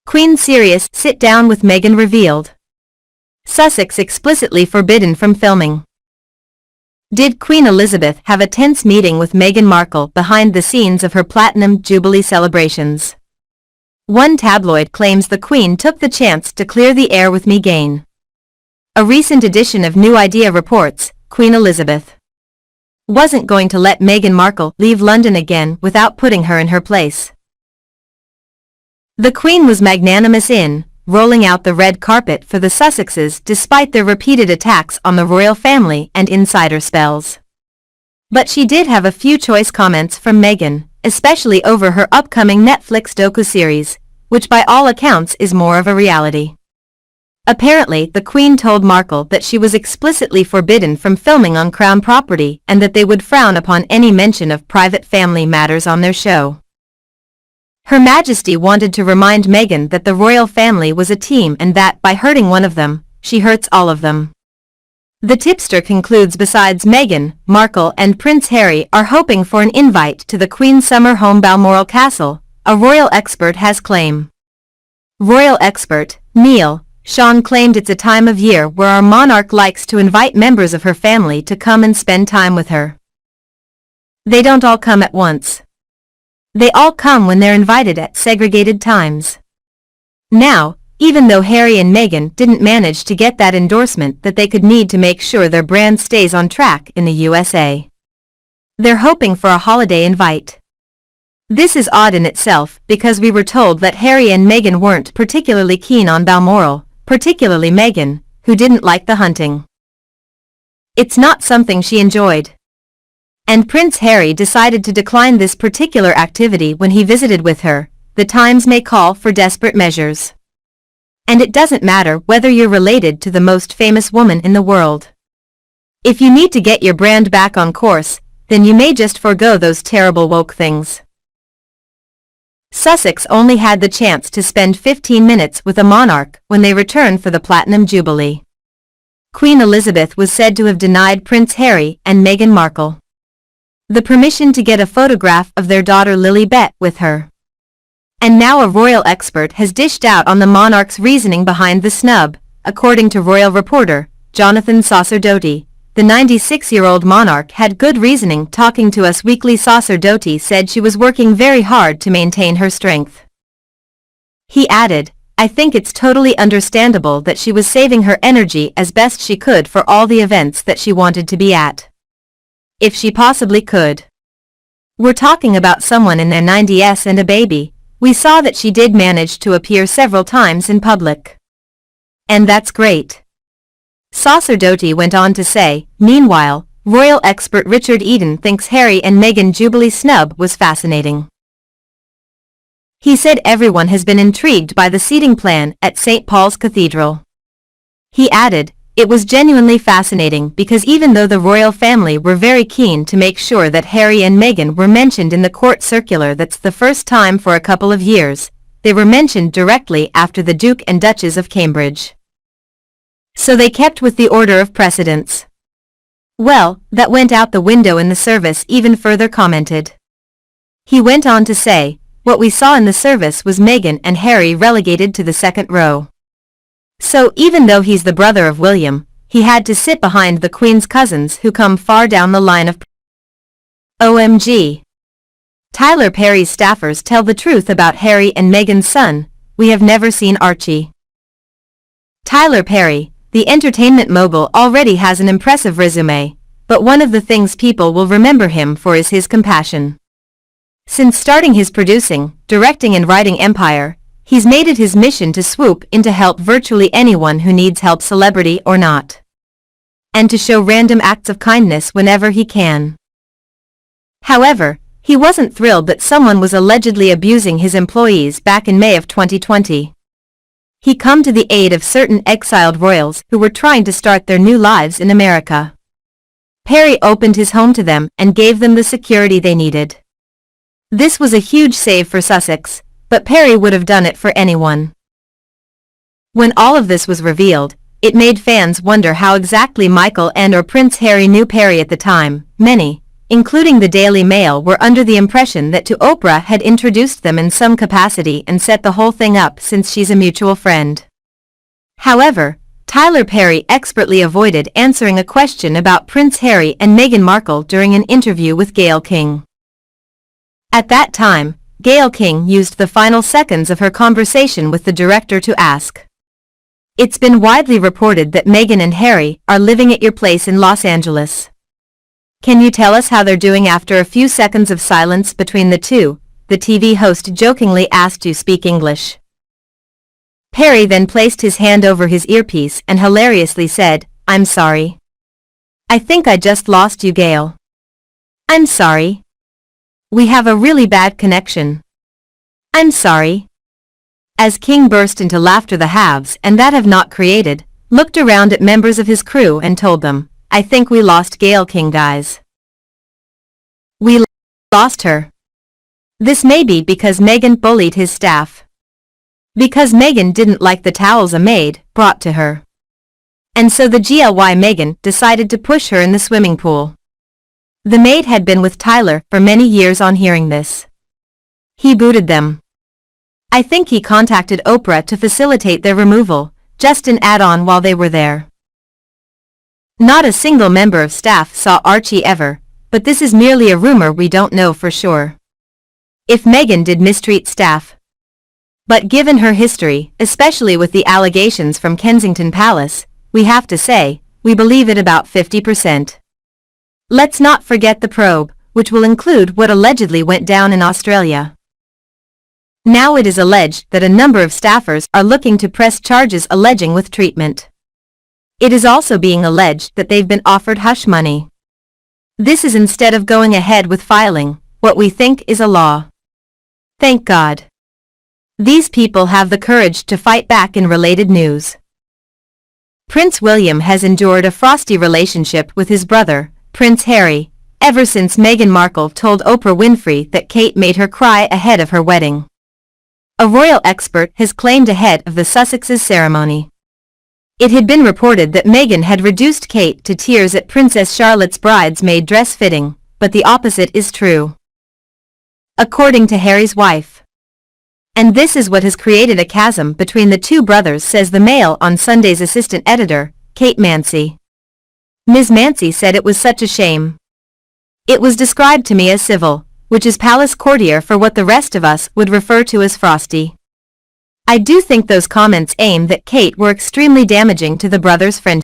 Queen's serious sit-down with Meghan revealed. Sussex explicitly forbidden from filming. Did Queen Elizabeth have a tense meeting with Meghan Markle behind the scenes of her Platinum Jubilee celebrations? One tabloid claims the Queen took the chance to clear the air with Meghan. A recent edition of New Idea reports, Queen Elizabeth wasn't going to let Meghan Markle leave London again without putting her in her place. The Queen was magnanimous in rolling out the red carpet for the Sussexes despite their repeated attacks on the royal family and insider spells. But she did have a few choice comments from Meghan, especially over her upcoming Netflix docu-series, which by all accounts is more of a reality. Apparently, the Queen told Markle that she was explicitly forbidden from filming on Crown property and that they would frown upon any mention of private family matters on their show. Her Majesty wanted to remind Meghan that the royal family was a team and that, by hurting one of them, she hurts all of them. The tipster concludes besides Meghan, Markle and Prince Harry are hoping for an invite to the Queen's summer home Balmoral Castle, a royal expert has claimed. Royal expert, Neil Sean claimed it's a time of year where our monarch likes to invite members of her family to come and spend time with her. They don't all come at once. They all come when they're invited at segregated times. Now, even though Harry and Meghan didn't manage to get that endorsement that they could need to make sure their brand stays on track in the USA, they're hoping for a holiday invite. This is odd in itself because we were told that Harry and Meghan weren't particularly keen on Balmoral, particularly Meghan, who didn't like the hunting. It's not something she enjoyed. And Prince Harry decided to decline this particular activity when he visited with her. The times may call for desperate measures. And it doesn't matter whether you're related to the most famous woman in the world. If you need to get your brand back on course, then you may just forego those terrible woke things. Sussex only had the chance to spend 15 minutes with a monarch when they returned for the Platinum Jubilee. Queen Elizabeth was said to have denied Prince Harry and Meghan Markle the permission to get a photograph of their daughter Lilibet with her. And now a royal expert has dished out on the monarch's reasoning behind the snub. According to royal reporter Jonathan Saucer-Doty, the 96-year-old monarch had good reasoning. Talking to Us Weekly, Saucer-Doty said she was working very hard to maintain her strength. He added, "I think it's totally understandable that she was saving her energy as best she could for all the events that she wanted to be at. If she possibly could. We're talking about someone in their 90s and a baby. We saw that she did manage to appear several times in public. And that's great." Saucer-Doty went on to say, meanwhile, royal expert Richard Eden thinks Harry and Meghan Jubilee snub was fascinating. He said everyone has been intrigued by the seating plan at St. Paul's Cathedral. He added, "It was genuinely fascinating because even though the royal family were very keen to make sure that Harry and Meghan were mentioned in the court circular, that's the first time for a couple of years, they were mentioned directly after the Duke and Duchess of Cambridge. So they kept with the order of precedence. Well, that went out the window in the service," Even further commented. He went on to say, "What we saw in the service was Meghan and Harry relegated to the second row. So even though he's the brother of William, he had to sit behind the Queen's cousins who come far down the line of OMG. Tyler Perry's staffers tell the truth about Harry and Meghan's son. We have never seen Archie." Tyler Perry, the entertainment mogul, already has an impressive resume, but one of the things people will remember him for is his compassion. Since starting his producing, directing and writing empire, he's made it his mission to swoop in to help virtually anyone who needs help, celebrity or not. And to show random acts of kindness whenever he can. However, he wasn't thrilled that someone was allegedly abusing his employees back in May of 2020. He come to the aid of certain exiled royals who were trying to start their new lives in America. Perry opened his home to them and gave them the security they needed. This was a huge save for Sussex, but Perry would have done it for anyone. When all of this was revealed, it made fans wonder how exactly Michael and or Prince Harry knew Perry at the time. Many, including the Daily Mail, were under the impression that Oprah had introduced them in some capacity and set the whole thing up since she's a mutual friend. However, Tyler Perry expertly avoided answering a question about Prince Harry and Meghan Markle during an interview with Gayle King. At that time, Gayle King used the final seconds of her conversation with the director to ask, "It's been widely reported that Meghan and Harry are living at your place in Los Angeles. Can you tell us how they're doing?" After a few seconds of silence between the two, the TV host jokingly asked, "Do you speak English?" Perry then placed his hand over his earpiece and hilariously said, "I'm sorry. I think I just lost you, Gayle. I'm sorry. We have a really bad connection. I'm sorry." As King burst into laughter, the haves and that have not created looked around at members of his crew and told them, "I think we lost Gayle King, guys. We lost her. This may be because Meghan bullied his staff. Because Meghan didn't like the towels a maid brought to her. And so the GLY Meghan decided to push her in the swimming pool." The maid had been with Tyler for many years. On hearing this, he booted them. I think he contacted Oprah to facilitate their removal, just an add-on while they were there. Not a single member of staff saw Archie ever, but this is merely a rumor, we don't know for sure if Meghan did mistreat staff. But given her history, especially with the allegations from Kensington Palace, we have to say, we believe it about 50%. Let's not forget the probe, which will include what allegedly went down in Australia. Now it is alleged that a number of staffers are looking to press charges alleging with treatment. It is also being alleged that they've been offered hush money. This is instead of going ahead with filing what we think is a law. Thank God. These people have the courage to fight back. In related news, Prince William has endured a frosty relationship with his brother, Prince Harry, ever since Meghan Markle told Oprah Winfrey that Kate made her cry ahead of her wedding. A royal expert has claimed ahead of the Sussex's ceremony. It had been reported that Meghan had reduced Kate to tears at Princess Charlotte's bridesmaid dress fitting, but the opposite is true, according to Harry's wife. And this is what has created a chasm between the two brothers, says the Mail on Sunday's assistant editor, Kate Mancy. Ms. Mancy said it was such a shame. It was described to me as civil, which is palace courtier for what the rest of us would refer to as frosty. I do think those comments aimed at Kate were extremely damaging to the brothers' friendship.